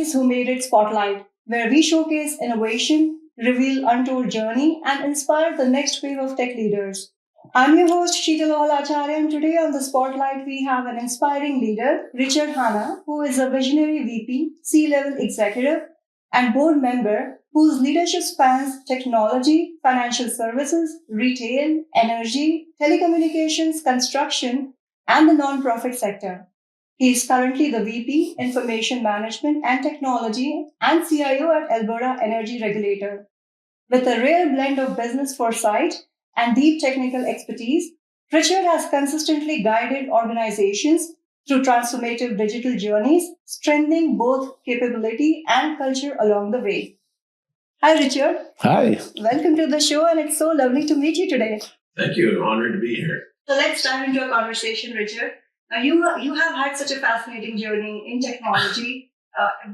Minds Who Made It Spotlight, where we showcase innovation, reveal untold journey, and inspire the next wave of tech leaders. I'm your host, Sheetal Acharya, and today on the Spotlight, we have an inspiring leader, Richard Hanna, who is a visionary VP, C-level executive, and board member whose leadership spans technology, financial services, retail, energy, telecommunications, construction, and the nonprofit sector. He is currently the VP, Information Management and Technology, and CIO at Alberta Energy Regulator. With a rare blend of business foresight and deep technical expertise, Richard has consistently guided organizations through transformative digital journeys, strengthening both capability and culture along the way. Hi, Richard. Hi. Welcome to the show, and it's so lovely to meet you today. Thank you. I'm honored to be here. So let's dive into a conversation, Richard. You have had such a fascinating journey in technology,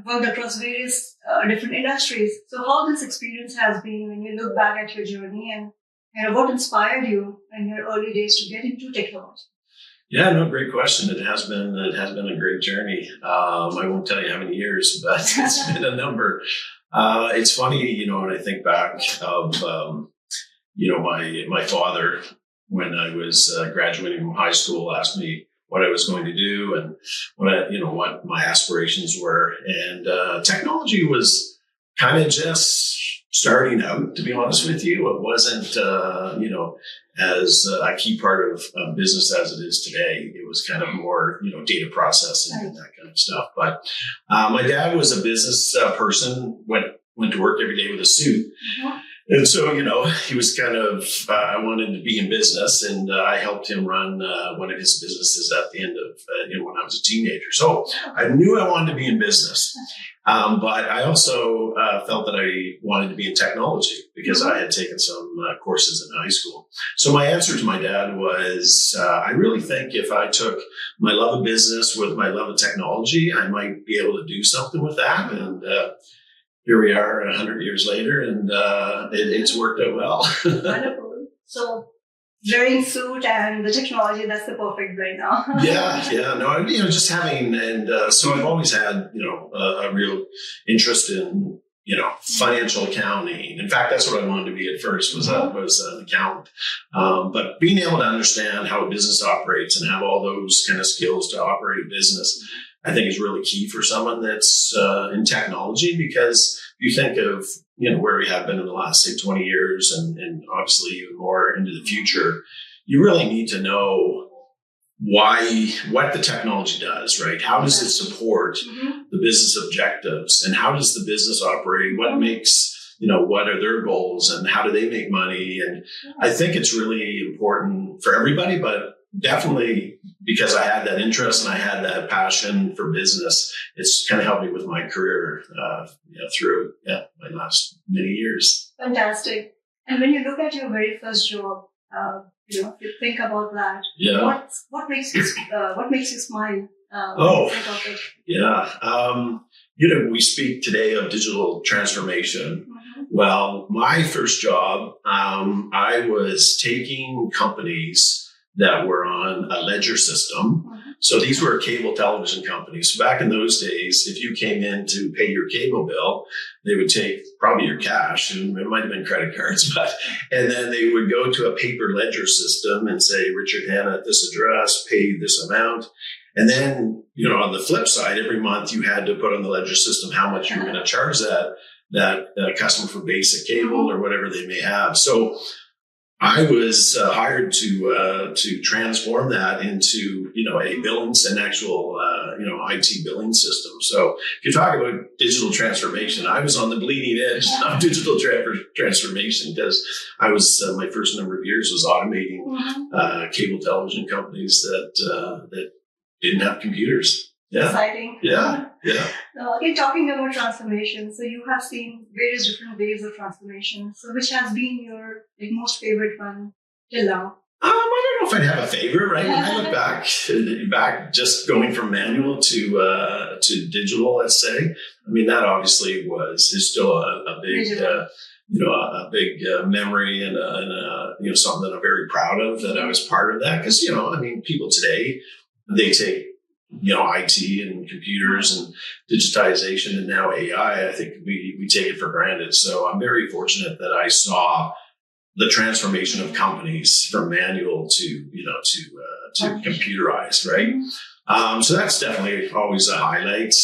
worked across various different industries. So how this experience has been when you look back at your journey, and what inspired you in your early days to get into technology? Yeah, no, great question. It has been a great journey. I won't tell you how many years, but it's been a number. It's funny, when I think back of, my father, when I was graduating from high school, asked me what I was going to do and what my aspirations were. And technology was kind of just starting out, to be honest with you. It wasn't, as a key part of business as it is today. It was kind of more, data processing and that kind of stuff. But my dad was a business person, went to work every day with a suit. Mm-hmm. And so, he was kind of, I wanted to be in business, and I helped him run one of his businesses at the end of, when I was a teenager. So I knew I wanted to be in business. But I also felt that I wanted to be in technology because I had taken some courses in high school. So my answer to my dad was, I really think if I took my love of business with my love of technology, I might be able to do something with that. And here we are 100 years later, and it's worked out well. Wonderful. So wearing suit and the technology, that's the perfect blend now. Just having, and so I've always had, a real interest in, financial accounting. In fact, that's what I wanted to be at first, was an accountant. But being able to understand how a business operates and have all those kind of skills to operate a business, I think is really key for someone that's in technology, because you think of, where we have been in the last, say, 20 years and obviously even more into the future, you really need to know what the technology does, right? How does it support the business objectives, and how does the business operate? What makes, what are their goals, and how do they make money? And I think it's really important for everybody, but definitely because I had that interest and I had that passion for business, it's kind of helped me with my career through my last many years. Fantastic. And when you look at your very first job, if you think about that, what makes you smile? Think of it? We speak today of digital transformation. Mm-hmm. Well, my first job, I was taking companies that were on a ledger system. Mm-hmm. So these were cable television companies. So back in those days, if you came in to pay your cable bill, they would take probably your cash, and it might have been credit cards, and then they would go to a paper ledger system and say, Richard Hanna at this address, pay this amount. And then, on the flip side, every month you had to put on the ledger system how much you were going to charge that customer for basic cable or whatever they may have. So I was hired to transform that into, a billings, an actual, IT billing system. So if you talk about digital transformation, I was on the bleeding edge of digital transformation, because I was, my first number of years was automating cable television companies that didn't have computers. Yeah. Exciting. Yeah. In talking about transformation, so you have seen various different waves of transformation. So which has been your most favorite one till now? I don't know if I'd have a favorite, right? When I look back just going from manual to digital, let's say. I mean, that obviously is still a big, a big memory and something that I'm very proud of, that I was part of that. Because, people today, they take IT and computers and digitization and now AI, I think we take it for granted. So I'm very fortunate that I saw the transformation of companies from manual to computerized, right? So that's definitely always a highlight.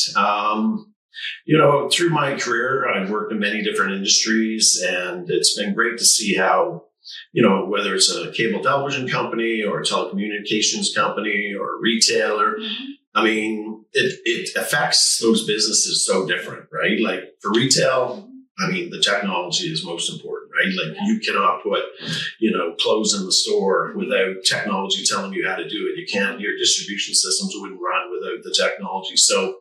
Through my career, I've worked in many different industries, and it's been great to see how, whether it's a cable television company or a telecommunications company or a retailer, I mean, it affects those businesses so different, right? Like for retail, I mean, the technology is most important, right? Like you cannot put, clothes in the store without technology telling you how to do it. You can't, your distribution systems wouldn't run without the technology. So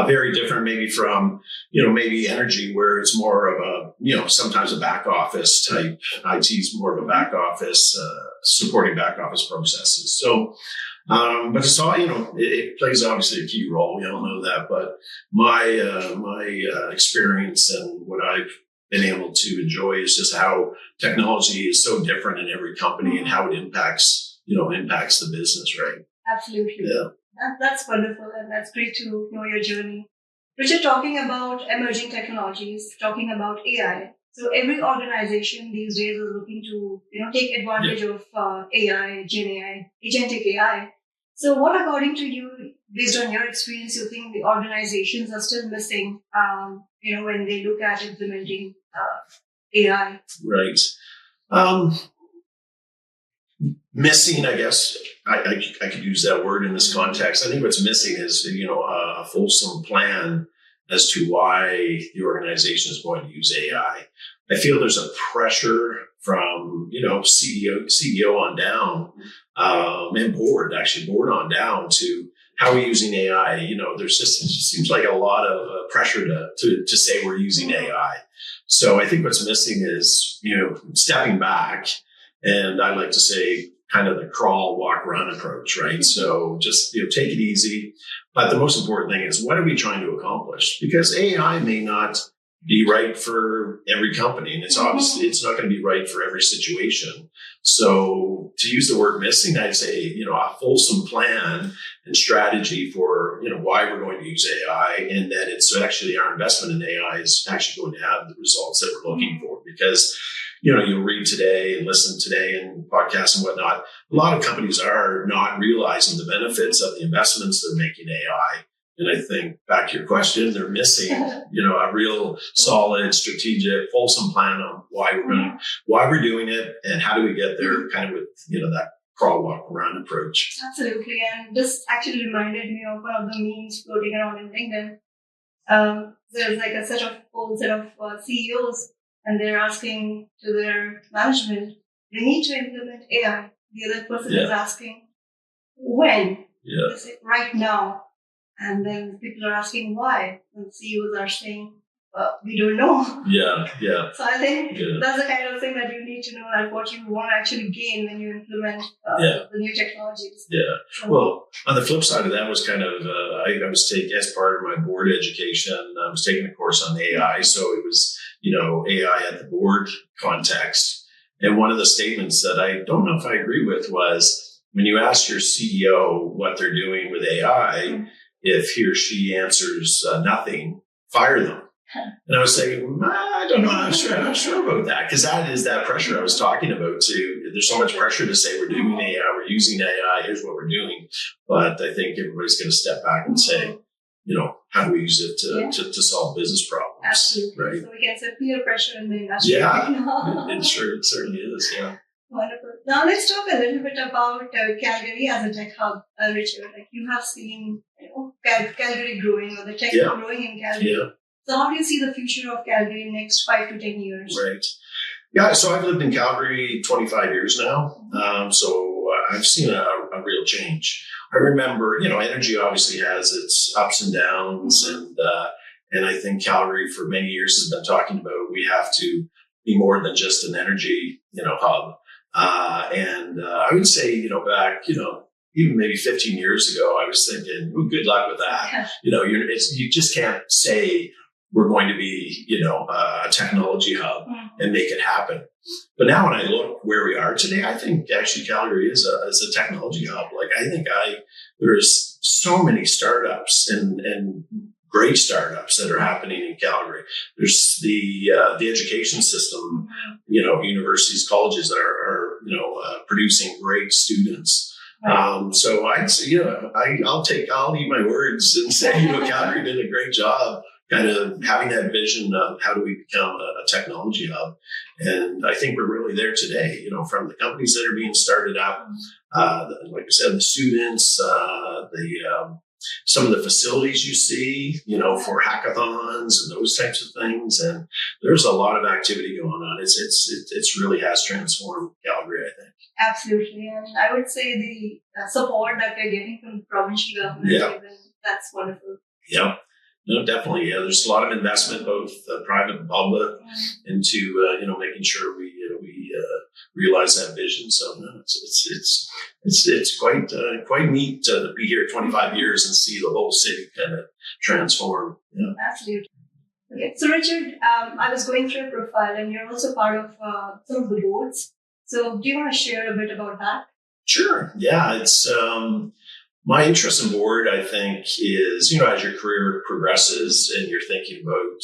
very different maybe from, maybe energy where it's more of a, sometimes a back office type. IT is more of a back office, supporting back office processes. So, but it's all, it plays obviously a key role. We all know that, but my experience and what I've been able to enjoy is just how technology is so different in every company and how it impacts the business, right? Absolutely. Yeah. That's wonderful, and that's great to know your journey. Richard, talking about emerging technologies, talking about AI. So every organization these days is looking to, take advantage of AI, Gen AI, agentic AI. So what, according to you, based on your experience, you think the organizations are still missing, when they look at implementing AI? Right. Missing, I guess, I could use that word in this context. I think what's missing is, a fulsome plan as to why the organization is going to use AI. I feel there's a pressure from, CEO on down, and board on down to how we're using AI. There's it just seems like a lot of pressure to say we're using AI. So I think what's missing is, stepping back. And I like to say kind of the crawl, walk, run approach, right? So just, take it easy. But the most important thing is, what are we trying to accomplish? Because AI may not be right for every company, and it's obviously, it's not going to be right for every situation. So to use the word missing, I'd say, a fulsome plan and strategy for, why we're going to use AI, and that it's actually our investment in AI is actually going to have the results that we're looking for. Because you'll read today and listen today and podcasts and whatnot. A lot of companies are not realizing the benefits of the investments they're making in AI. And I think back to your question, they're missing, a real solid, strategic, fulsome plan on why we're doing it and how do we get there, kind of with, that crawl, walk, run approach. Absolutely. And this actually reminded me of one of the memes floating around in LinkedIn. There's like a whole set of CEOs, and they're asking to their management, they need to implement AI. The other person is asking, when? They say, right now. And then people are asking why. And CEOs are saying, we don't know. Yeah. So I think that's the kind of thing that you need to know, that what you want to actually gain when you implement the new technologies. Yeah. So, well, on the flip side of that was kind of, I was taking, as part of my board education, I was taking a course on AI. So it was, AI at the board context. And one of the statements that I don't know if I agree with was, when you ask your CEO what they're doing with AI, if he or she answers nothing, fire them. And I was saying, I don't know, I'm not sure about that, because that is that pressure I was talking about too. There's so much pressure to say we're doing AI, we're using AI, here's what we're doing. But I think everybody's going to step back and say, how do we use it to solve business problems? Absolutely. Right? So we can say peer pressure in the industry. Yeah, it certainly is. Yeah. Wonderful. Now let's talk a little bit about Calgary as a tech hub, Richard. Like you have seen, Calgary growing, or the tech growing in Calgary. Yeah. So how do you see the future of Calgary in the next 5 to 10 years? Right. Yeah. So I've lived in Calgary 25 years now. So I've seen a real change. I remember, energy obviously has its ups and downs, and I think Calgary for many years has been talking about we have to be more than just an energy, hub. And I would say, back, even maybe 15 years ago, I was thinking, well, good luck with that. You just can't say we're going to be, a technology hub and make it happen. But now when I look where we are today, I think actually Calgary is a technology hub. Like I think there's so many startups and great startups that are happening in Calgary. There's the education system, universities, colleges that are producing great students. So I'd say, I'll eat my words and say, Calgary did a great job kind of having that vision of how do we become a technology hub. And I think we're really there today, from the companies that are being started up, like I said, the students, some of the facilities you see, for hackathons and those types of things. And there's a lot of activity going on. It's really has transformed Calgary, I think. Absolutely. And I would say the support that we're getting from the provincial government, that's wonderful. Yeah. No, definitely. Yeah, there's a lot of investment, both private and public, into making sure we realize that vision. So no, it's quite neat to be here 25 years and see the whole city kind of transform. Yeah. Absolutely. Okay, so Richard, I was going through your profile, and you're also part of some of the boards. So do you want to share a bit about that? Sure. Yeah, it's. My interest in board, I think, is, as your career progresses and you're thinking about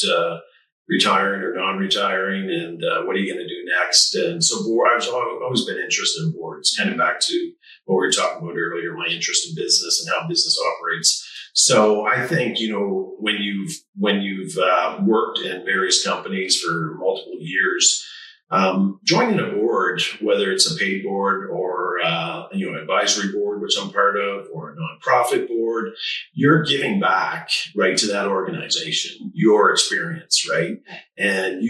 retiring or non-retiring and what are you going to do next. And so I've always been interested in boards, kind of back to what we were talking about earlier, my interest in business and how business operates. So I think, when you've worked in various companies for multiple years, joining a board, whether it's a paid board or advisory board, which I'm part of, or a nonprofit board, you're giving back right to that organization, your experience, right? And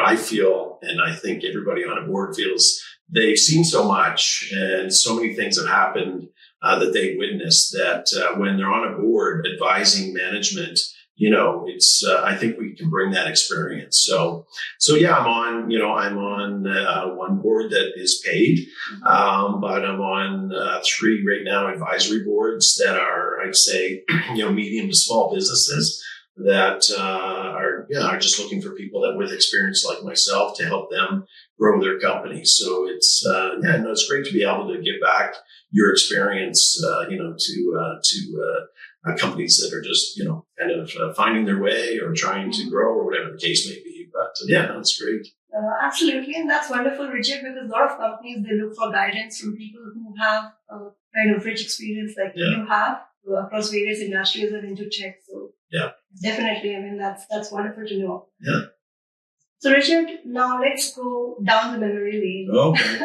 I feel, and I think everybody on a board feels, they've seen so much and so many things have happened that they witnessed that when they're on a board advising management, it's, I think we can bring that experience. So yeah, I'm on one board that is paid, but I'm on 3 right now advisory boards that are, I'd say, medium to small businesses that are just looking for people that with experience like myself to help them grow their companies. So it's, it's great to be able to give back your experience, to companies that are just, kind of finding their way or trying to grow or whatever the case may be. But it's great. Absolutely. And that's wonderful, Richard, because a lot of companies, they look for guidance from people who have a kind of rich experience like you have across various industries and into tech. So definitely, that's wonderful to know. Yeah. So Richard, now let's go down the memory lane. Okay.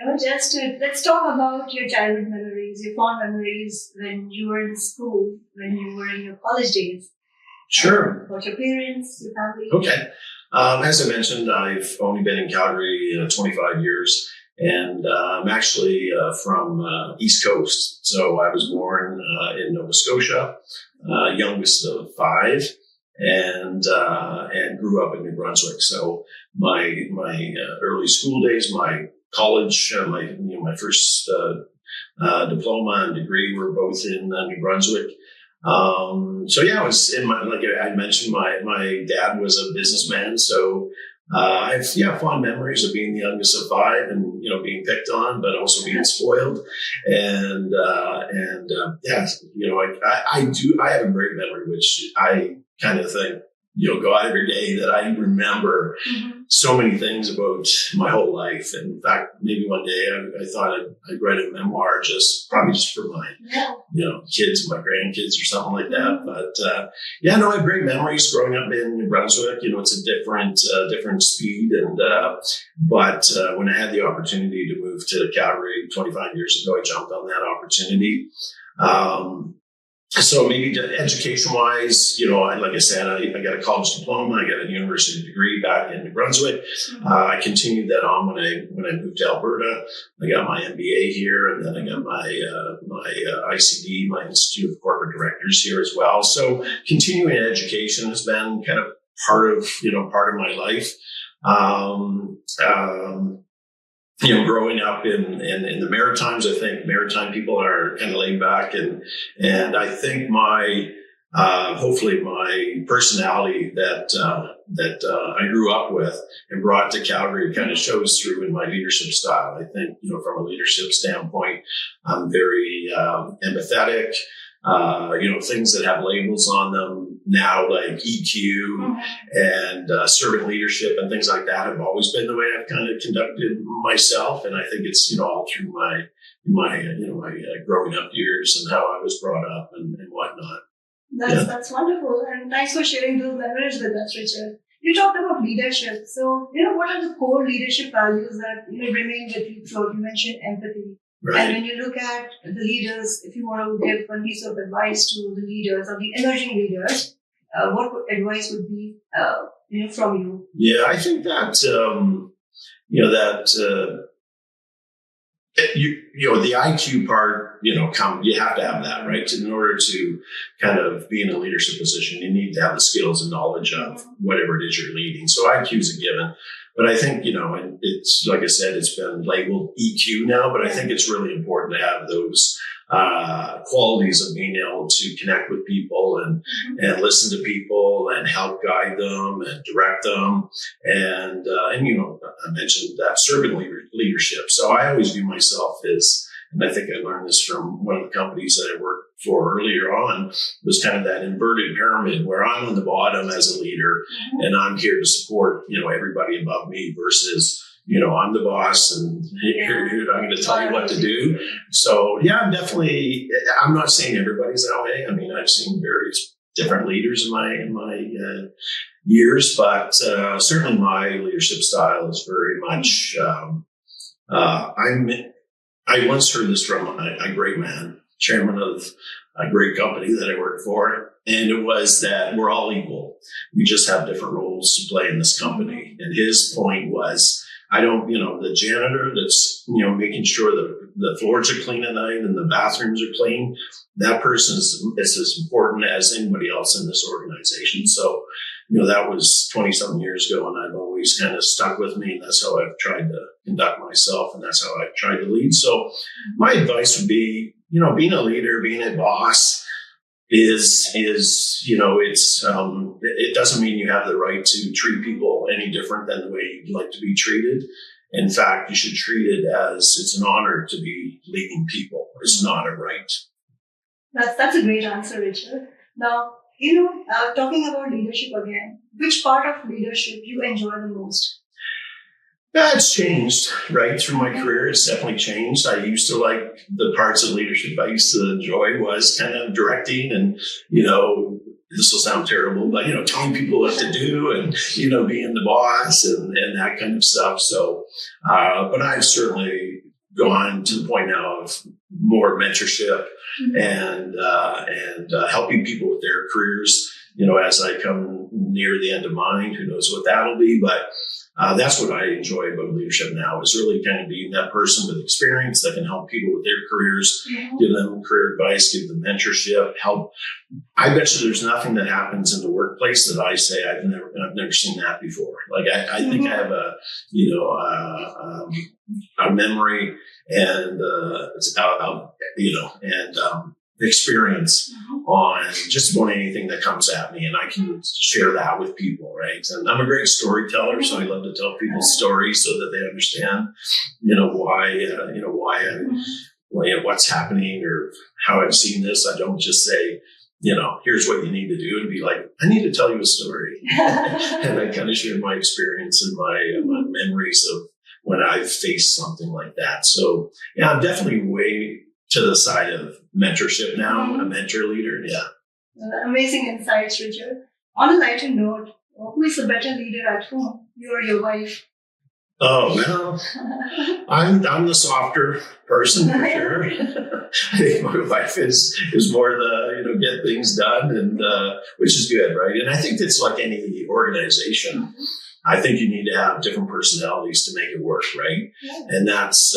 Let's talk about your childhood memories, your fond memories when you were in school, when you were in your college days. Sure. About your parents, your family. Okay. As I mentioned, I've only been in Calgary 25 years, and I'm actually from East Coast. So I was born in Nova Scotia, youngest of 5. And grew up in New Brunswick. So my early school days, my college, my first diploma and degree were both in New Brunswick. I was in like I mentioned, my dad was a businessman, so I have fond memories of being the youngest of 5 and being picked on, but also being spoiled. I have a great memory, which I kind of think, go out every day that I remember so many things about my whole life. And in fact, maybe one day I thought I'd write a memoir probably just for my, kids and my grandkids or something like that. But, I have great memories growing up in New Brunswick. It's a different speed. And, but when I had the opportunity to move to Calgary 25 years ago, I jumped on that opportunity. So maybe education-wise, like I said, I got a college diploma, I got a university degree back in New Brunswick. I continued that on when I moved to Alberta. I got my MBA here, and then I got my ICD, my Institute of Corporate Directors here as well. So continuing education has been kind of part of my life. Growing up in the Maritimes, I think Maritime people are kind of laid back, and I think hopefully my personality that I grew up with and brought to Calgary kind of shows through in my leadership style. I think, from a leadership standpoint, I'm very empathetic. Things that have labels on them now, like EQ and servant leadership and things like that, have always been the way I've kind of conducted myself. And I think it's, all through my growing up years and how I was brought up and whatnot. That's wonderful. And thanks for sharing those memories with us, Richard. You talked about leadership. So, what are the core leadership values that, remain with you throughout? You mentioned empathy. Right. And when you look at the leaders, if you want to give one piece of advice to the leaders or the emerging leaders, what advice would be, from you? Yeah, I think that, the IQ part, you have to have that, right? In order to kind of be in a leadership position, you need to have the skills and knowledge of whatever it is you're leading. So IQ is a given. But I think, and it's, like I said, it's been labeled EQ now, but I think it's really important to have those qualities of being able to connect with people and listen to people and help guide them and direct them. And I mentioned that servant leadership. So I always view myself as, and I think I learned this from one of the companies that I worked for earlier on, was kind of that inverted pyramid where I'm on the bottom as a leader and I'm here to support, everybody above me versus, I'm the boss and I'm going to tell you what to do. So yeah, I'm not saying everybody's that way. I mean, I've seen various different leaders in my years, but certainly my leadership style is very much, I once heard this from a great man, chairman of a great company that I worked for. And it was that we're all equal. We just have different roles to play in this company. And his point was, the janitor that's, making sure that the floors are clean at night and the bathrooms are clean, that person is as important as anybody else in this organization. So, that was 20-something years ago, and I've always kind of stuck with me, and that's how I've tried to conduct myself, and that's how I've tried to lead. So my advice would be, being a leader, being a boss is it doesn't mean you have the right to treat people any different than the way you'd like to be treated. In fact, you should treat it as it's an honor to be leading people. It's not a right. That's a great answer, Richard. Now, talking about leadership again, which part of leadership you enjoy the most? It's changed, right? Through my career, it's definitely changed. I used to like the parts of leadership I used to enjoy was kind of directing and, this will sound terrible, but, telling people what to do and, being the boss and that kind of stuff. So, but I've certainly gone to the point now of more mentorship and helping people with their careers, as I come near the end of mine. Who knows what that'll be, but that's what I enjoy about leadership now, is really kind of being that person with experience that can help people with their careers, give them career advice, give them mentorship, help. I bet you there's nothing that happens in the workplace that I say I've never seen that before. Like I think I have a memory and experience on just about anything that comes at me, and I can share that with people, right? And I'm a great storyteller, so I love to tell people stories so that they understand, what's happening or how I've seen this. I don't just say, here's what you need to do, and be like, I need to tell you a story. And I kind of share my experience and my memories of when I've faced something like that. So yeah, I'm definitely way to the side of mentorship now. I'm a mentor leader. Yeah. Amazing insights, Richard. On a lighter note, who is a better leader at home? You or your wife? Oh, well, I'm the softer person for sure. I think my wife is more the, get things done, and which is good, right? And I think it's like any organization. I think you need to have different personalities to make it work, right? Yeah. And that's,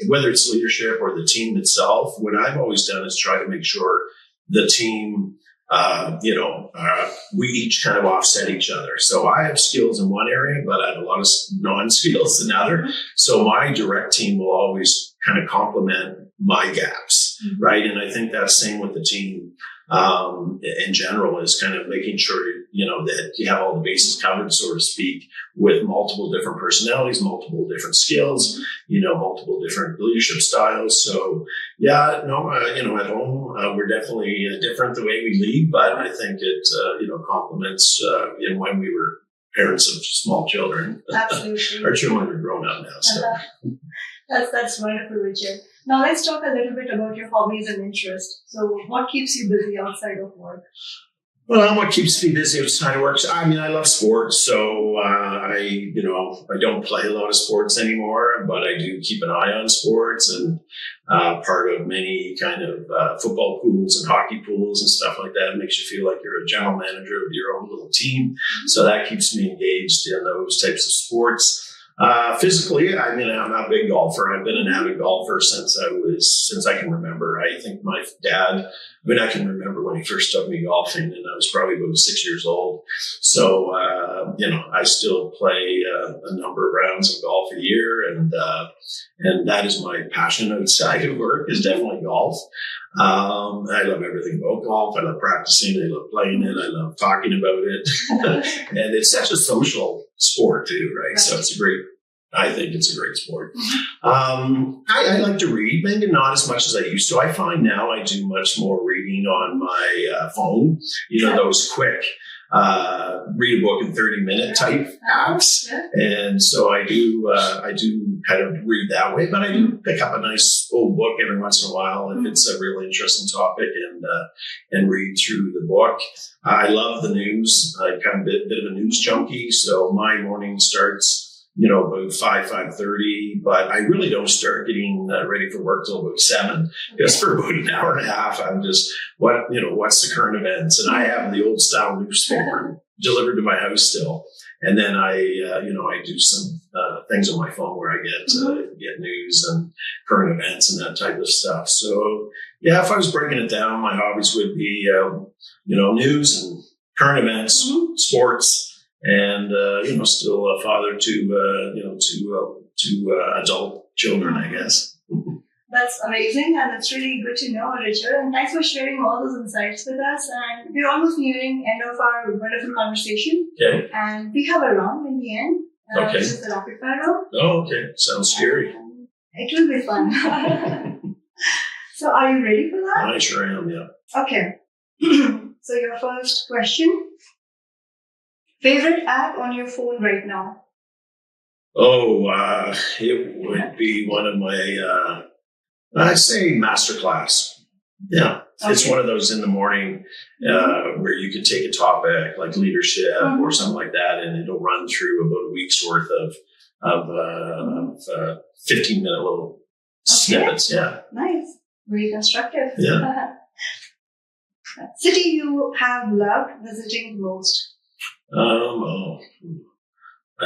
whether it's leadership or the team itself, what I've always done is try to make sure the team, we each kind of offset each other. So I have skills in one area, but I have a lot of non-skills in another. So my direct team will always kind of complement my gaps, right? And I think that's same with the team. in general is kind of making sure, that you have all the bases covered, so to speak, with multiple different personalities, multiple different skills, multiple different leadership styles. So at home, we're definitely different the way we lead, but I think it, complements, when we were parents of small children. Absolutely. Our children are grown up now. So. That's wonderful, Richard. Now let's talk a little bit about your hobbies and interests. So what keeps you busy outside of work? Well, what keeps me busy outside of work? I love sports, so I don't play a lot of sports anymore, but I do keep an eye on sports and part of many kind of football pools and hockey pools and stuff like that. It makes you feel like you're a general manager of your own little team, so that keeps me engaged in those types of sports. Physically, I'm a big golfer. I've been an avid golfer since I can remember. I think my dad, I can remember when he first took me golfing, and I was probably about 6 years old. So, I still play a number of rounds of golf a year, and that is my passion outside of work, is definitely golf. I love everything about golf. I love practicing. I love playing it. I love talking about it. And it's such a social sport too, right? So I think it's a great sport. I like to read, maybe not as much as I used to. I find now I do much more reading on my phone, those quick, read a book in 30-minute type apps. And so I do kind of read that way, but I do pick up a nice old book every once in a while if it's a really interesting topic and read through the book. I love the news. I'm kind of a bit of a news junkie. So my morning starts, about 5:30, but I really don't start getting ready for work till about 7, because for about an hour and a half, I'm just, what's the current events? And I have the old style newspaper delivered to my house still. And then I do some things on my phone where I get news and current events and that type of stuff. So if I was breaking it down, my hobbies would be, news and current events, sports, and still a father to adult children, I guess. That's amazing, and it's really good to know, Richard. And thanks for sharing all those insights with us. And we're almost nearing end of our wonderful conversation. Okay. And we have a round in the end, which is the rapid fire round. Oh, okay. Sounds scary. It will be fun. So, are you ready for that? I sure am. Yeah. Okay. So, your first question. Favorite app on your phone right now? Oh, it would be one of my, I'd say Masterclass. Yeah. Okay. It's one of those in the morning where you can take a topic like leadership or something like that, and it'll run through about a week's worth of 15-minute little snippets. Yeah. Nice. Very constructive. Yeah. City you have loved visiting most? I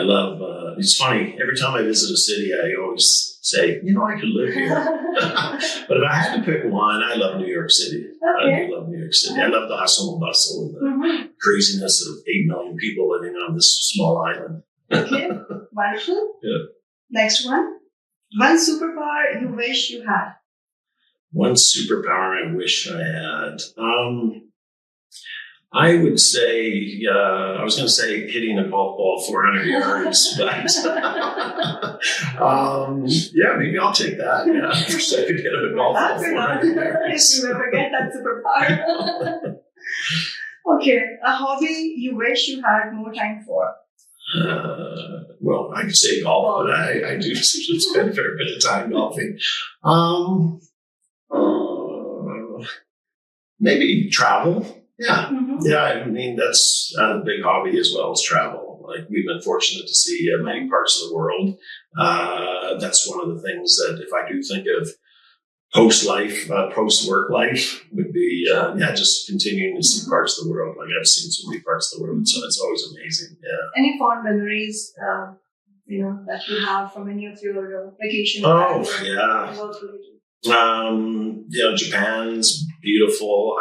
love, it's funny, every time I visit a city, I always say, I could live here. But if I had to pick one, I love New York City. Okay. I do love New York City. I love the hustle and bustle and the craziness of 8 million people living on this small island. Okay, wonderful. Yeah. Next one. One superpower you wish you had. One superpower I wish I had. I would say, I was going to say hitting a golf ball 400 yards, but maybe I'll take that. Yeah, I wish I could hit a golf ball 400 yards. If you ever get that superpower. Okay, a hobby you wish you had more time for. Well, I could say golf, but I do spend a fair bit of time golfing. Maybe travel. Yeah. Yeah. I mean, that's a big hobby as well as travel. Like, we've been fortunate to see many parts of the world. That's one of the things that if I do think of post-work life would be, just continuing to see parts of the world. Like, I've seen so many parts of the world, so it's always amazing. Yeah. Any fond memories, that you have from any of your vacations? Oh, yeah. Japan's beautiful.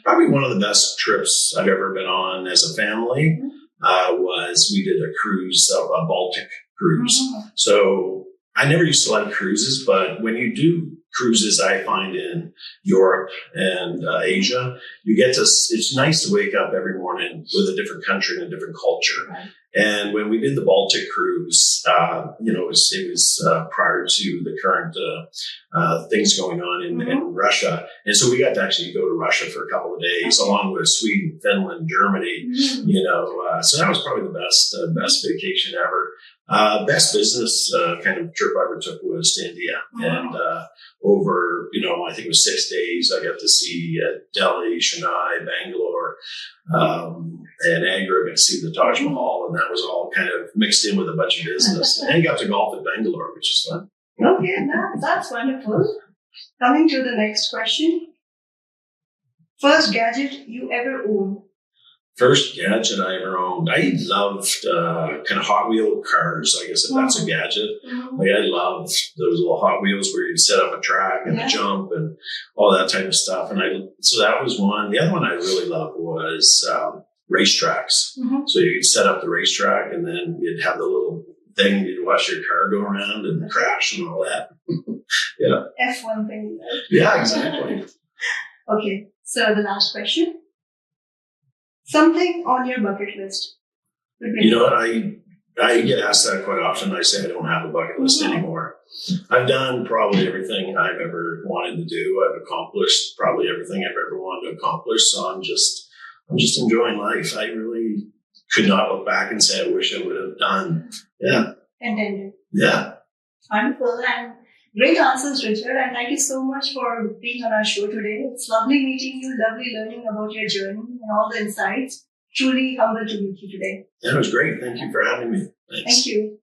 Probably one of the best trips I've ever been on as a family was we did a cruise, a Baltic cruise. So I never used to like cruises, but when you do cruises I find in Europe and Asia, it's nice to wake up every morning with a different country and a different culture. Right. And when we did the Baltic cruise, it was prior to the current things going on in Russia. And so we got to actually go to Russia for a couple of days, along with Sweden, Finland, Germany, so that was probably the best vacation ever. Best business kind of trip I ever took was to India. And over, I think it was 6 days, I got to see Delhi, Chennai, Bangalore, and Agra. I got to see the Taj Mahal, and that was all kind of mixed in with a bunch of business. And got to golf at Bangalore, which is fun. Okay, that's wonderful. Coming to the next question. First gadget you ever owned? First gadget I ever owned. I loved kind of Hot Wheel cars, I guess, if that's a gadget. Like, I loved those little Hot Wheels where you set up a track and a jump and all that type of stuff. And so that was one. The other one I really loved was racetracks. So you could set up the racetrack, and then you'd have the little thing, you'd watch your car go around and crash and all that. Yeah. F1 thing. Right? Yeah, exactly. Okay, so the last question. Something on your bucket list. You know what? I get asked that quite often. I say I don't have a bucket list anymore. I've done probably everything I've ever wanted to do. I've accomplished probably everything I've ever wanted to accomplish. So I'm just enjoying life. I really could not look back and say I wish I would have done. Yeah. Intended. Yeah. Wonderful. And great answers, Richard. And thank you so much for being on our show today. It's lovely meeting you, lovely learning about your journey and all the insights. Truly humbled to meet you today. That was great. Thank you for having me. Thanks. Thank you.